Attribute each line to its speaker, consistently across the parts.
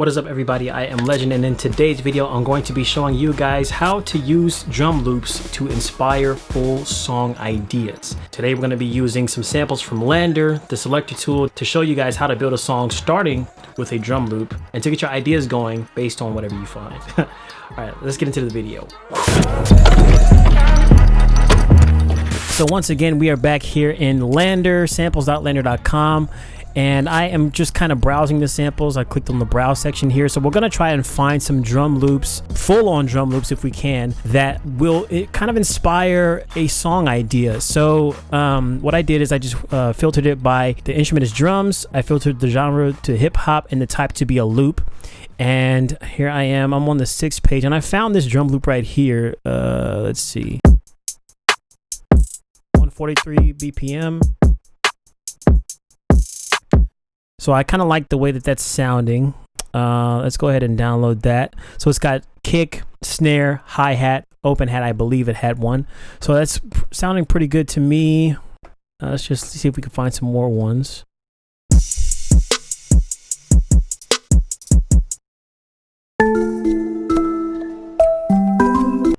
Speaker 1: What is up, everybody? I am Legend, and in today's video I'm going to be showing you guys how to use drum loops to inspire full song ideas. Today we're going to be using some samples from LANDR, the selector tool, to show you guys how to build a song starting with a drum loop and to get your ideas going based on whatever you find. Alright, let's get into the video. So once again, we are back here in LANDR, samples.landr.com. And I am just kind of browsing the samples. I clicked on the browse section here. So we're going to try and find some drum loops, full-on drum loops if we can, that will kind of inspire a song idea. So what I did is I just filtered it by the instrument is drums. I filtered the genre to hip-hop and the type to be a loop. And here I am. I'm on the 6th page. And I found this drum loop right here. Let's see. 143 BPM. So I kind of like the way that that's sounding. Let's go ahead and download that. So it's got kick, snare, hi-hat, open hat. I believe it had one. So that's sounding pretty good to me. Let's just see if we can find some more ones.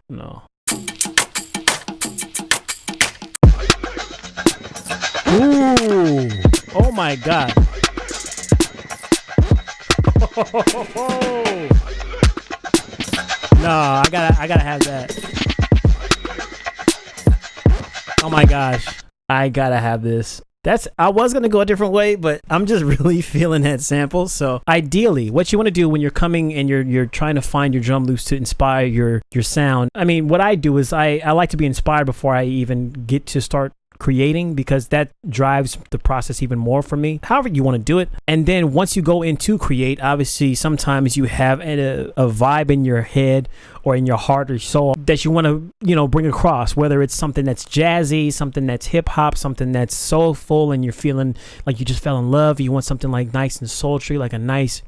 Speaker 1: No. Ooh! Oh my God! No, I gotta have that. Oh my gosh, I gotta have this. I was gonna go a different way, but I'm just really feeling that sample. So ideally, what you want to do when you're coming and you're trying to find your drum loops to inspire your sound. I mean, what I do is I like to be inspired before I even get to start creating, because that drives the process even more for me. However you want to do it. And then once you go into create, obviously sometimes you have a vibe in your head or in your heart or soul that you want to, bring across, whether it's something that's jazzy, something that's hip hop, something that's soulful, and you're feeling like you just fell in love. You want something like nice and sultry, like a nice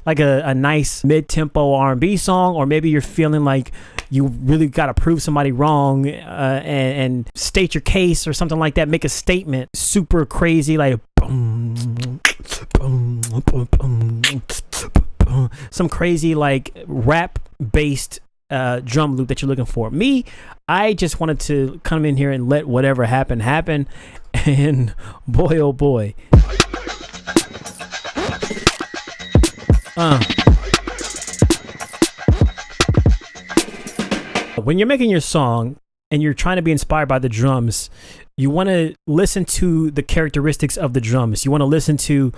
Speaker 1: like a nice mid-tempo R&B song, or maybe you're feeling like you really got to prove somebody wrong and state your case or something like that. Make a statement super crazy, like some crazy like rap based drum loop that you're looking for. Me, I just wanted to come in here and let whatever happen, and boy oh boy. When you're making your song and you're trying to be inspired by the drums, you want to listen to the characteristics of the drums. You want to listen to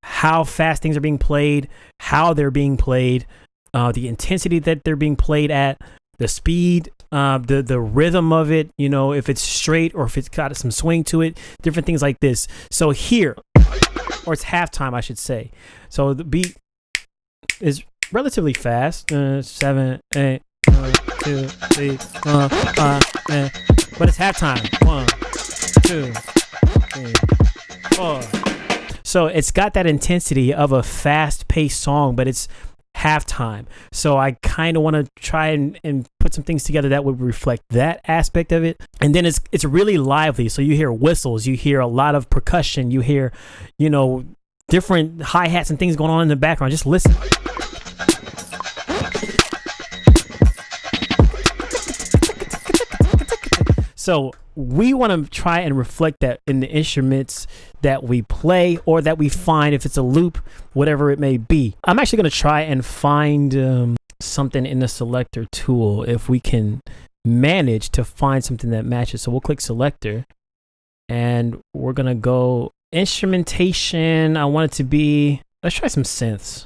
Speaker 1: how fast things are being played, how they're being played, the intensity that they're being played at, the speed, the rhythm of it, if it's straight or if it's got some swing to it, different things like this. So here, or it's halftime, I should say. So the beat is relatively fast, 7, 8, 1, 2, 3, 4, 5, but it's halftime. 1, 2, 3, 4. So it's got that intensity of a fast-paced song, but it's halftime. So I kind of want to try and put some things together that would reflect that aspect of it. And then it's really lively. So you hear whistles, you hear a lot of percussion, you hear, different hi-hats and things going on in the background. Just listen. So we want to try and reflect that in the instruments that we play or that we find, if it's a loop, whatever it may be. I'm actually going to try and find something in the selector tool if we can manage to find something that matches. So we'll click selector and we're going to go instrumentation. I want it to be, let's try some synths.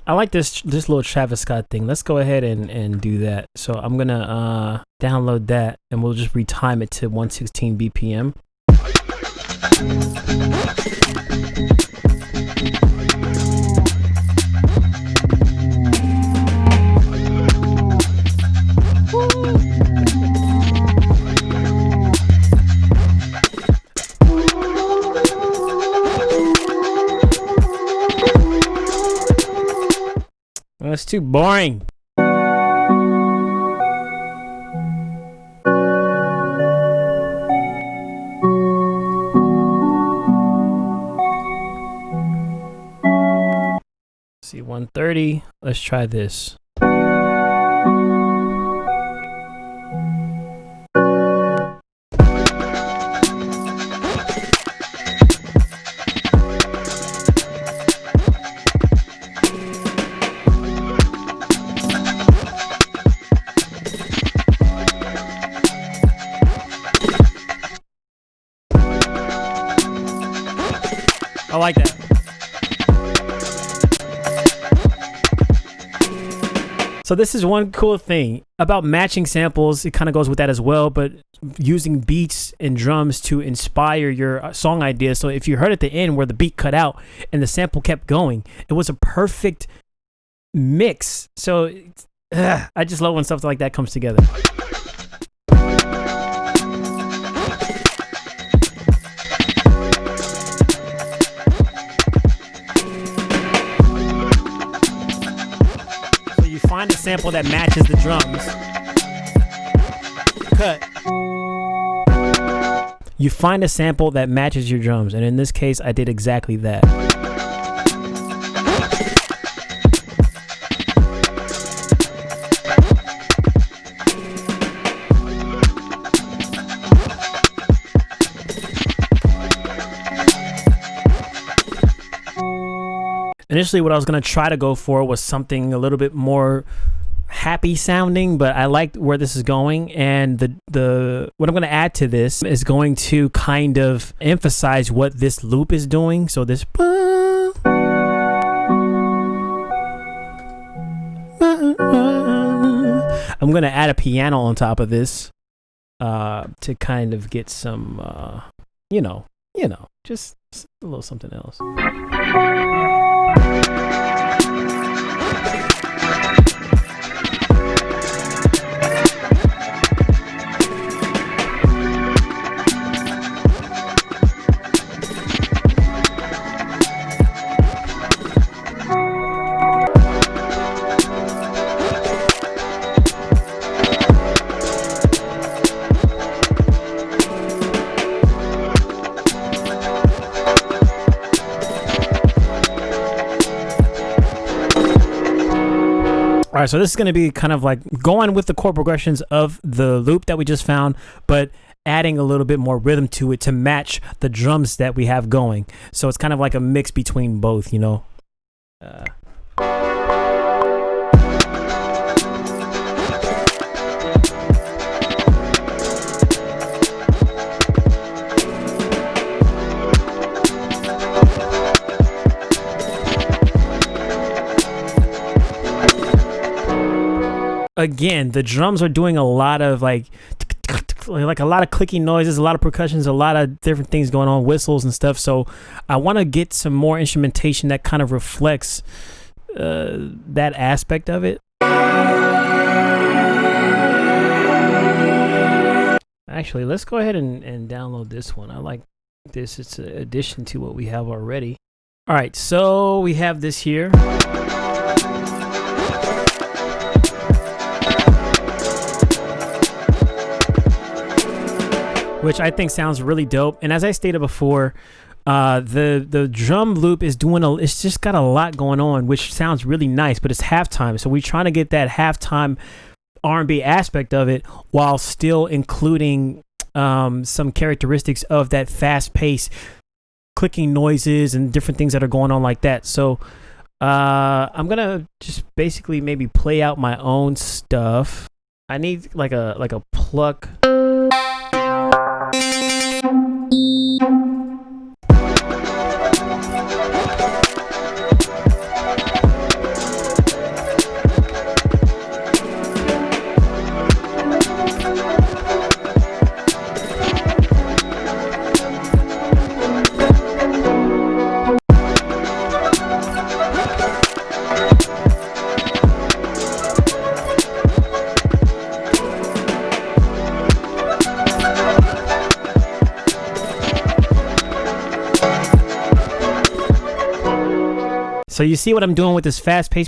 Speaker 1: I like this little Travis Scott thing. Let's go ahead and do that. So I'm gonna download that and we'll just retime it to 116 BPM. That's too boring. 130. Let's try this. I like that. So this is one cool thing about matching samples. It kind of goes with that as well, but using beats and drums to inspire your song idea. So if you heard at the end where the beat cut out and the sample kept going, it was a perfect mix. So I just love when stuff like that comes together. Find a sample that matches the drums. Cut. You find a sample that matches your drums, and in this case, I did exactly that. Initially, what I was going to try to go for was something a little bit more happy sounding, but I liked where this is going, and the what I'm going to add to this is going to kind of emphasize what this loop is doing. So this I'm going to add a piano on top of this to kind of get some you know, just a little something else. All right, so this is going to be kind of like going with the chord progressions of the loop that we just found, but adding a little bit more rhythm to it to match the drums that we have going. So it's kind of like a mix between both, you know. Again, the drums are doing a lot of like a lot of clicking noises, a lot of percussions, a lot of different things going on, whistles and stuff. So I want to get some more instrumentation that kind of reflects that aspect of it. Actually, let's go ahead and download this one. I like this. It's an addition to what we have already. All right, so we have this here. Which I think sounds really dope. And as I stated before, the drum loop is doing it's just got a lot going on, which sounds really nice, but it's halftime. So we're trying to get that halftime R&B aspect of it while still including some characteristics of that fast pace clicking noises and different things that are going on like that. So I'm gonna just basically maybe play out my own stuff. I need like a pluck. So you see what I'm doing with this fast pace.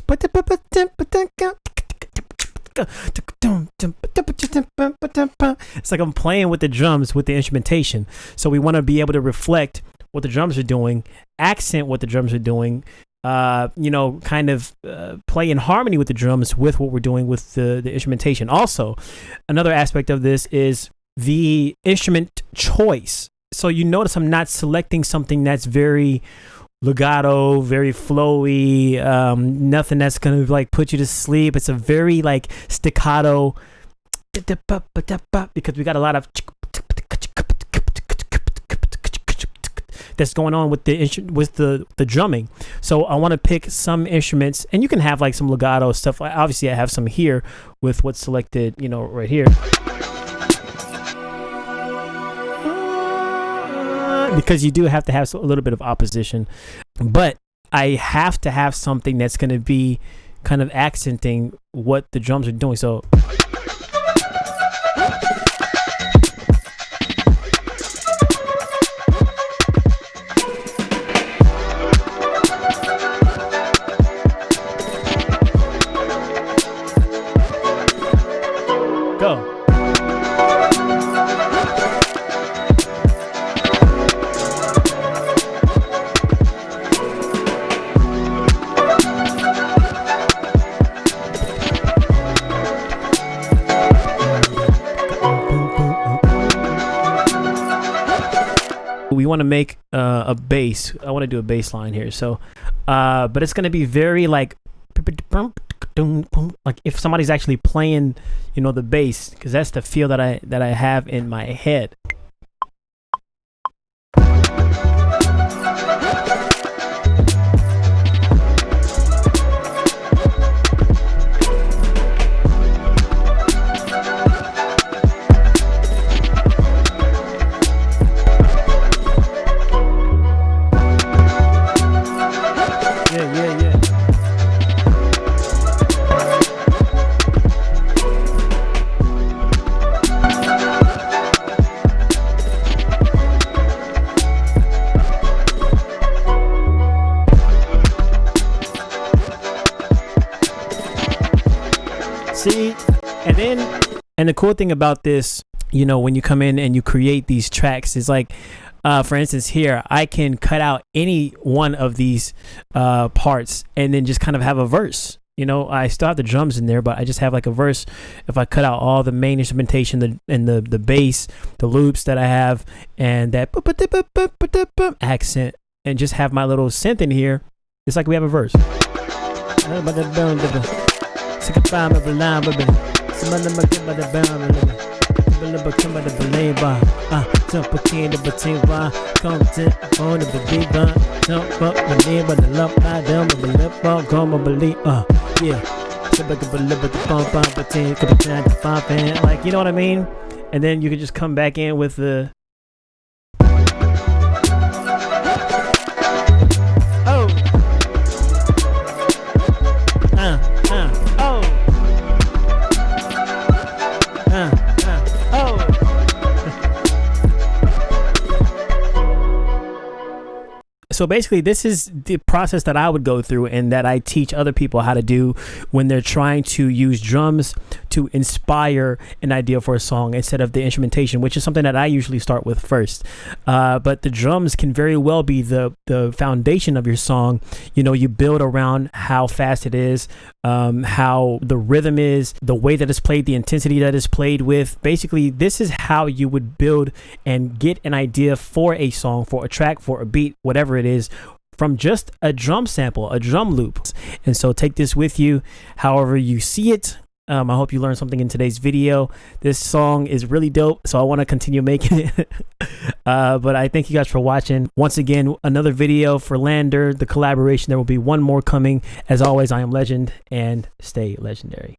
Speaker 1: It's like I'm playing with the drums with the instrumentation. So we want to be able to reflect what the drums are doing, accent what the drums are doing, you know, kind of play in harmony with the drums with what we're doing with the instrumentation. Also, another aspect of this is the instrument choice. So you notice I'm not selecting something that's very legato, very flowy, nothing that's gonna like put you to sleep. It's a very like staccato, because we got a lot of that's going on with the drumming. So I want to pick some instruments, and you can have like some legato stuff. Obviously I have some here with what's selected, you know, right here, because you do have to have a little bit of opposition, but I have to have something that's going to be kind of accenting what the drums are doing. So go. We want to make a bass. I want to do a bass line here. So, but it's going to be very like if somebody's actually playing, you know, the bass, because that's the feel that I have in my head. See, and the cool thing about this, you know, when you come in and you create these tracks, is like, for instance, here I can cut out any one of these parts and then just kind of have a verse. You know, I still have the drums in there, but I just have like a verse. If I cut out all the main instrumentation, the bass, the loops that I have, and that accent, and just have my little synth in here, it's like we have a verse. Like, you know what I mean? And then you can just come back in with the So basically, this is the process that I would go through and that I teach other people how to do when they're trying to use drums to inspire an idea for a song instead of the instrumentation, which is something that I usually start with first. But the drums can very well be the foundation of your song. You know, you build around how fast it is, how the rhythm is, the way that it's played, the intensity that it's played with. Basically, this is how you would build and get an idea for a song, for a track, for a beat, whatever it is, from just a drum sample, a drum loop. And so take this with you however you see it. I hope you learned something in today's video. This song is really dope, so I want to continue making it. But I thank you guys for watching. Once again, another video for LANDR, the collaboration. There will be one more coming. As always, I am Legend, and stay legendary.